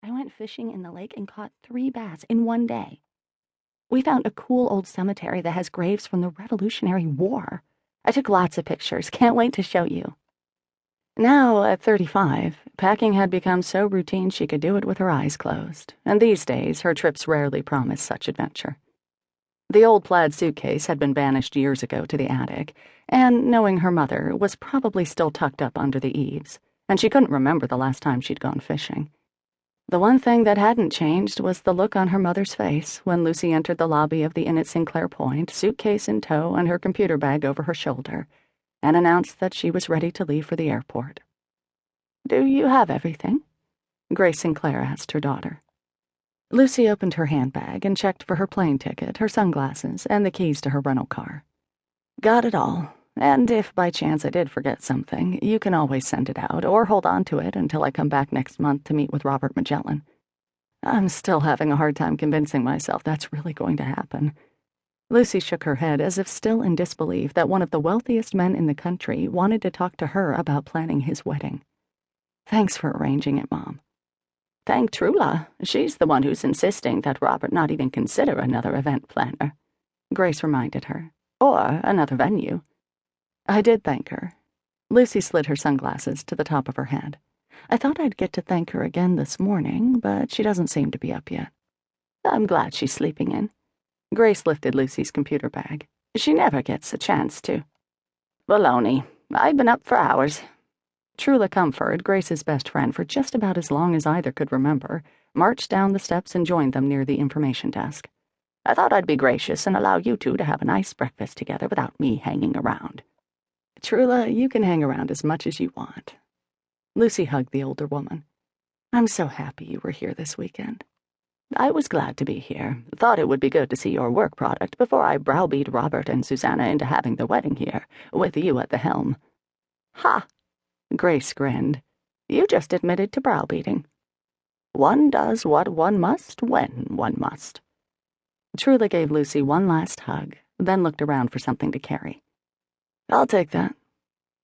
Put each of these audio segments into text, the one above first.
I went fishing in the lake and caught 3 bass in one day. We found a cool old cemetery that has graves from the Revolutionary War. I took lots of pictures. Can't wait to show you." Now, at 35, packing had become so routine she could do it with her eyes closed, and these days her trips rarely promised such adventure. The old plaid suitcase had been banished years ago to the attic, and, knowing her mother, was probably still tucked up under the eaves, and she couldn't remember the last time she'd gone fishing. The one thing that hadn't changed was the look on her mother's face when Lucy entered the lobby of the Inn at Sinclair Point, suitcase in tow and her computer bag over her shoulder, and announced that she was ready to leave for the airport. "Do you have everything?" Grace Sinclair asked her daughter. Lucy opened her handbag and checked for her plane ticket, her sunglasses, and the keys to her rental car. "Got it all. And if by chance I did forget something, you can always send it out, or hold on to it until I come back next month to meet with Robert Magellan. I'm still having a hard time convincing myself that's really going to happen." Lucy shook her head as if still in disbelief that one of the wealthiest men in the country wanted to talk to her about planning his wedding. "Thanks for arranging it, Mom." "Thank Trula. She's the one who's insisting that Robert not even consider another event planner," Grace reminded her. "Or another venue." "I did thank her." Lucy slid her sunglasses to the top of her head. "I thought I'd get to thank her again this morning, but she doesn't seem to be up yet." "I'm glad she's sleeping in." Grace lifted Lucy's computer bag. "She never gets a chance to." "Baloney. I've been up for hours." Trula Comfort, Grace's best friend for just about as long as either could remember, marched down the steps and joined them near the information desk. "I thought I'd be gracious and allow you two to have a nice breakfast together without me hanging around." "Trula, you can hang around as much as you want." Lucy hugged the older woman. "I'm so happy you were here this weekend." "I was glad to be here. Thought it would be good to see your work product before I browbeat Robert and Susanna into having the wedding here, with you at the helm." "Ha!" Grace grinned. "You just admitted to browbeating." "One does what one must when one must." Trula gave Lucy one last hug, then looked around for something to carry. "I'll take that."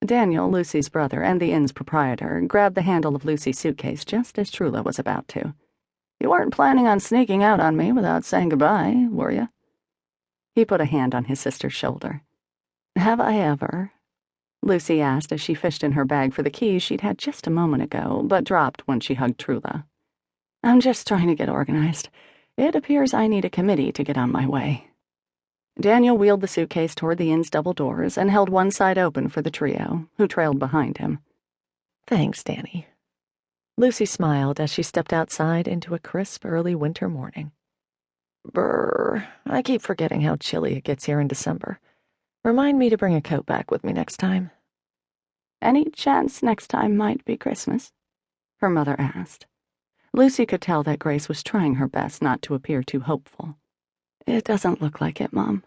Daniel, Lucy's brother and the inn's proprietor, grabbed the handle of Lucy's suitcase just as Trula was about to. "You weren't planning on sneaking out on me without saying goodbye, were you?" He put a hand on his sister's shoulder. "Have I ever?" Lucy asked as she fished in her bag for the keys she'd had just a moment ago, but dropped when she hugged Trula. "I'm just trying to get organized. It appears I need a committee to get on my way." Daniel wheeled the suitcase toward the inn's double doors and held one side open for the trio, who trailed behind him. "Thanks, Danny." Lucy smiled as she stepped outside into a crisp early winter morning. "Brr, I keep forgetting how chilly it gets here in December. Remind me to bring a coat back with me next time." "Any chance next time might be Christmas?" her mother asked. Lucy could tell that Grace was trying her best not to appear too hopeful. "It doesn't look like it, Mom."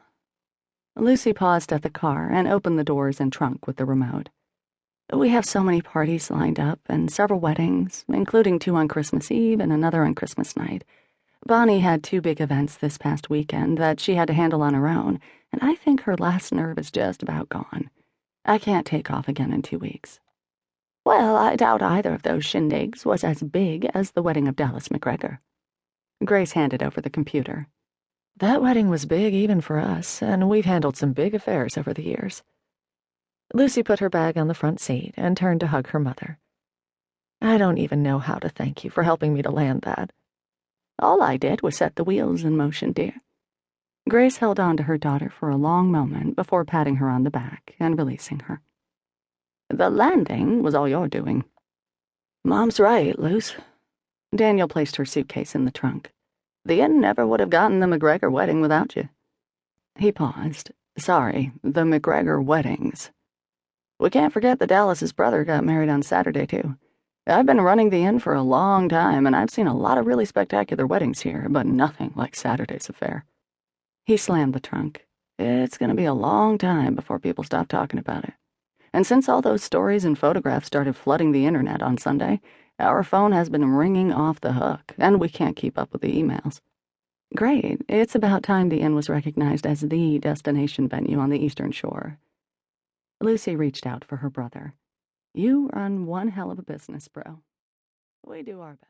Lucy paused at the car and opened the doors and trunk with the remote. "We have so many parties lined up and several weddings, including 2 on Christmas Eve and another on Christmas night. Bonnie had 2 big events this past weekend that she had to handle on her own, and I think her last nerve is just about gone. I can't take off again in 2 weeks." "Well, I doubt either of those shindigs was as big as the wedding of Dallas McGregor." Grace handed over the computer. "That wedding was big even for us, and we've handled some big affairs over the years." Lucy put her bag on the front seat and turned to hug her mother. "I don't even know how to thank you for helping me to land that." "All I did was set the wheels in motion, dear." Grace held on to her daughter for a long moment before patting her on the back and releasing her. "The landing was all your doing." "Mom's right, Luce." Daniel placed her suitcase in the trunk. "The inn never would have gotten the McGregor wedding without you." He paused. "Sorry, the McGregor weddings. We can't forget that Dallas's brother got married on Saturday, too. I've been running the inn for a long time, and I've seen a lot of really spectacular weddings here, but nothing like Saturday's affair." He slammed the trunk. "It's going to be a long time before people stop talking about it. And since all those stories and photographs started flooding the internet on Sunday, our phone has been ringing off the hook, and we can't keep up with the emails." "Great. It's about time the inn was recognized as the destination venue on the Eastern Shore." Lucy reached out for her brother. "You run one hell of a business, bro." "We do our best."